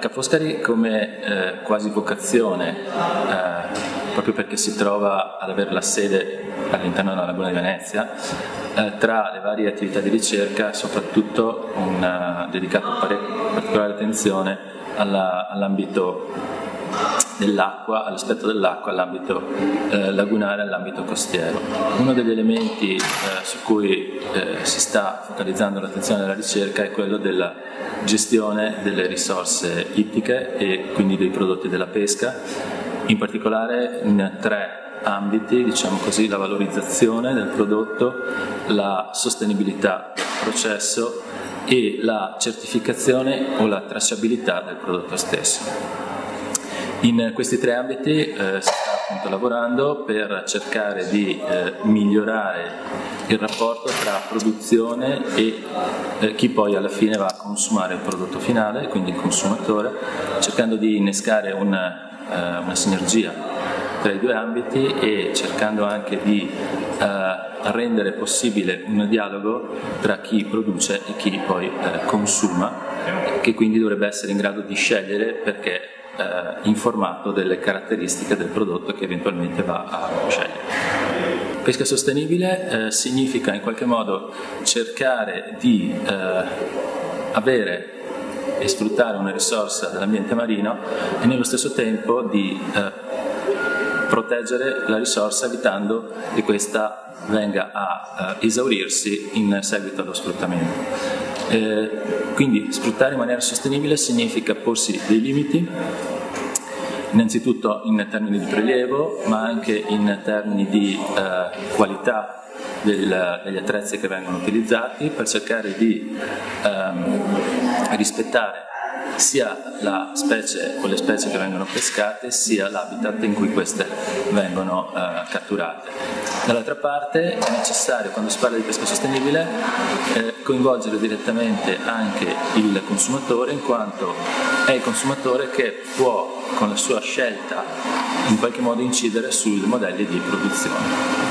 Ca' Foscari come quasi vocazione, proprio perché si trova ad avere la sede all'interno della Laguna di Venezia, tra le varie attività di ricerca soprattutto dedicato particolare attenzione all'ambito dell'acqua, all'aspetto dell'acqua, all'ambito lagunare, all'ambito costiero. Uno degli elementi su cui si sta focalizzando l'attenzione della ricerca è quello della gestione delle risorse ittiche e quindi dei prodotti della pesca, in particolare in tre ambiti, diciamo così: la valorizzazione del prodotto, la sostenibilità del processo e la certificazione o la tracciabilità del prodotto stesso. In questi tre ambiti si sta appunto lavorando per cercare di migliorare il rapporto tra produzione e chi poi alla fine va a consumare il prodotto finale, quindi il consumatore, cercando di innescare una sinergia tra i due ambiti e cercando anche di rendere possibile un dialogo tra chi produce e chi poi consuma, che quindi dovrebbe essere in grado di scegliere perché informato delle caratteristiche del prodotto che eventualmente va a scegliere. Pesca sostenibile significa in qualche modo cercare di avere e sfruttare una risorsa dell'ambiente marino e nello stesso tempo di proteggere la risorsa evitando che questa venga a esaurirsi in seguito allo sfruttamento. Quindi sfruttare in maniera sostenibile significa porsi dei limiti, innanzitutto in termini di prelievo, ma anche in termini di qualità degli attrezzi che vengono utilizzati, per cercare di rispettare sia la specie o le specie che vengono pescate, sia l'habitat in cui queste vengono catturate. Dall'altra parte è necessario, quando si parla di pesca sostenibile, coinvolgere direttamente anche il consumatore, in quanto è il consumatore che può, con la sua scelta, in qualche modo incidere sui modelli di produzione.